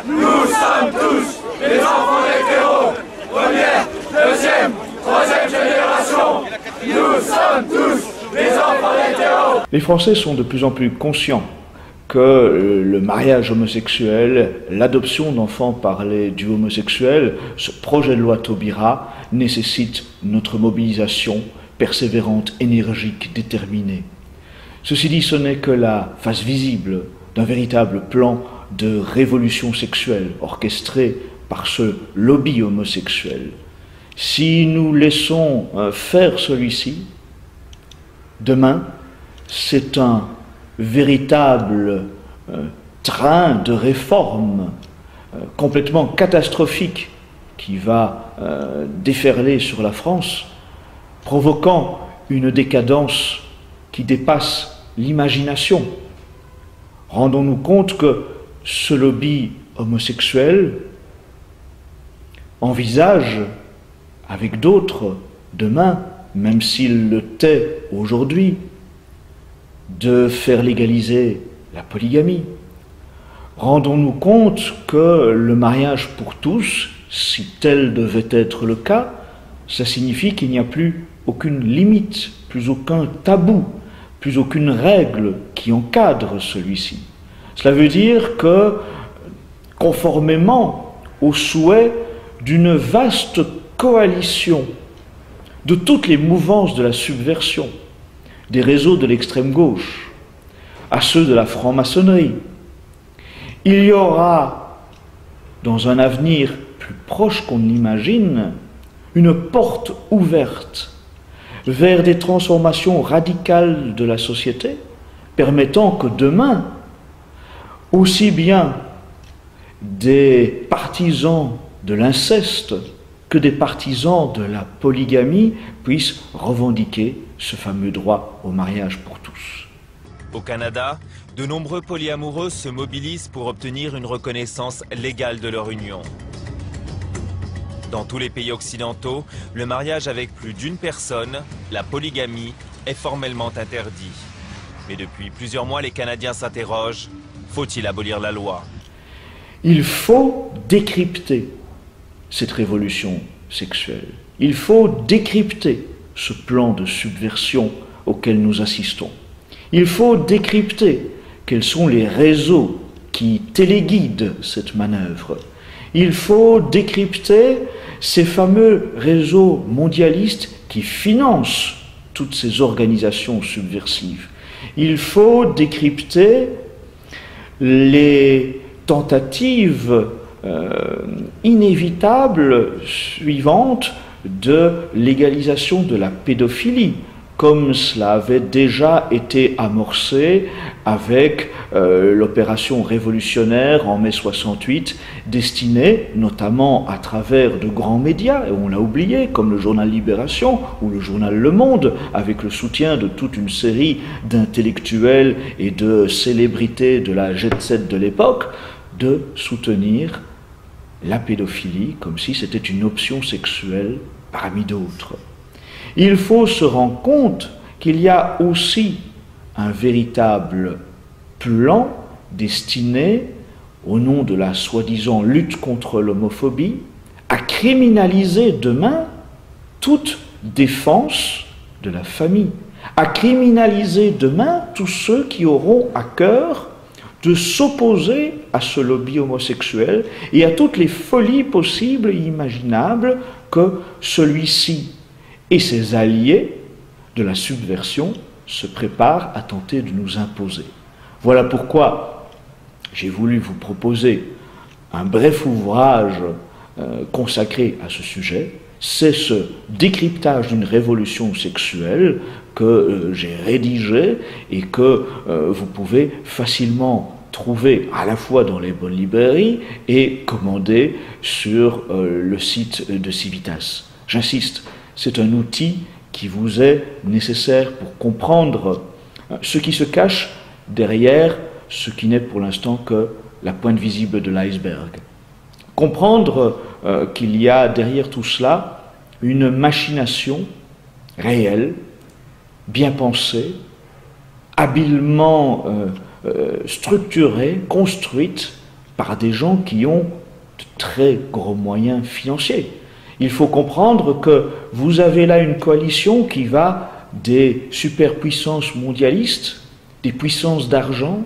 Nous sommes tous les enfants d'hétéros, première, deuxième, troisième génération. Nous sommes tous les enfants d'hétéros. Les Français sont de plus en plus conscients que le mariage homosexuel, l'adoption d'enfants par les duos homosexuels, ce projet de loi Taubira nécessite notre mobilisation persévérante, énergique, déterminée. Ceci dit, ce n'est que la face visible d'un véritable plan de révolution sexuelle orchestré par ce lobby homosexuel. Si nous laissons faire celui-ci, demain, c'est un véritable train de réforme complètement catastrophique qui va déferler sur la France, provoquant une décadence qui dépasse l'imagination. Rendons-nous compte que ce lobby homosexuel envisage, avec d'autres, demain, même s'il le tait aujourd'hui, de faire légaliser la polygamie. Rendons-nous compte que le mariage pour tous, si tel devait être le cas, ça signifie qu'il n'y a plus aucune limite, plus aucun tabou, plus aucune règle qui encadre celui-ci. Cela veut dire que, conformément au souhait d'une vaste coalition de toutes les mouvances de la subversion, des réseaux de l'extrême gauche à ceux de la franc-maçonnerie, il y aura, dans un avenir plus proche qu'on l'imagine, une porte ouverte vers des transformations radicales de la société, permettant que demain, aussi bien des partisans de l'inceste que des partisans de la polygamie puissent revendiquer ce fameux droit au mariage pour tous. Au Canada, de nombreux polyamoureux se mobilisent pour obtenir une reconnaissance légale de leur union. Dans tous les pays occidentaux, le mariage avec plus d'une personne, la polygamie, est formellement interdit. Mais depuis plusieurs mois, les Canadiens s'interrogent, faut-il abolir la loi? Il faut décrypter cette révolution sexuelle. Il faut décrypter ce plan de subversion auquel nous assistons. Il faut décrypter quels sont les réseaux qui téléguident cette manœuvre. Il faut décrypter ces fameux réseaux mondialistes qui financent toutes ces organisations subversives. Il faut décrypter les tentatives inévitables suivantes de légalisation de la pédophilie, comme cela avait déjà été amorcé avec l'opération révolutionnaire en mai 68, destinée notamment à travers de grands médias, et on l'a oublié, comme le journal Libération ou le journal Le Monde, avec le soutien de toute une série d'intellectuels et de célébrités de la jet-set de l'époque, de soutenir la pédophilie comme si c'était une option sexuelle parmi d'autres. Il faut se rendre compte qu'il y a aussi un véritable plan destiné, au nom de la soi-disant lutte contre l'homophobie, à criminaliser demain toute défense de la famille, à criminaliser demain tous ceux qui auront à cœur de s'opposer à ce lobby homosexuel et à toutes les folies possibles et imaginables que celui-ci et ses alliés de la subversion se préparent à tenter de nous imposer. Voilà pourquoi j'ai voulu vous proposer un bref ouvrage consacré à ce sujet. C'est ce décryptage d'une révolution sexuelle que j'ai rédigé et que vous pouvez facilement trouver à la fois dans les bonnes librairies et commander sur le site de Civitas. J'insiste, c'est un outil qui vous est nécessaire pour comprendre ce qui se cache derrière ce qui n'est pour l'instant que la pointe visible de l'iceberg. Comprendre qu'il y a derrière tout cela une machination réelle, bien pensée, habilement structurée, construite par des gens qui ont de très gros moyens financiers. Il faut comprendre que vous avez là une coalition qui va des superpuissances mondialistes, des puissances d'argent,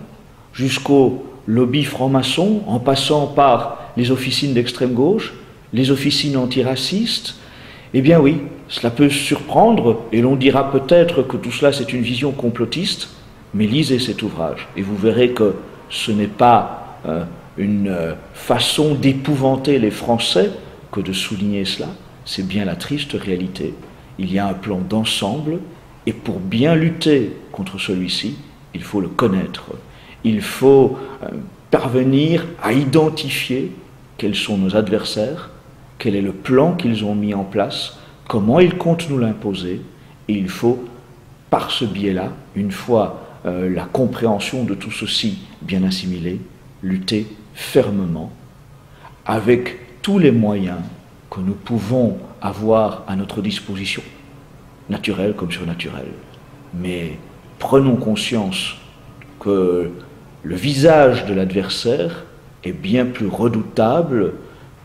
jusqu'au lobby franc-maçon, en passant par les officines d'extrême gauche, les officines antiracistes. Eh bien oui, cela peut surprendre, et l'on dira peut-être que tout cela c'est une vision complotiste, mais lisez cet ouvrage, et vous verrez que ce n'est pas une façon d'épouvanter les Français que de souligner cela, c'est bien la triste réalité. Il y a un plan d'ensemble, et pour bien lutter contre celui-ci, il faut le connaître. Il faut parvenir à identifier quels sont nos adversaires, quel est le plan qu'ils ont mis en place, comment ils comptent nous l'imposer, et il faut, par ce biais-là, une fois la compréhension de tout ceci bien assimilée, lutter fermement, avec tous les moyens que nous pouvons avoir à notre disposition, naturels comme surnaturels. Mais prenons conscience que le visage de l'adversaire est bien plus redoutable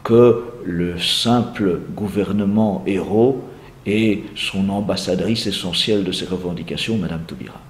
que le simple gouvernement héros et son ambassadrice essentielle de ses revendications, Madame Taubira.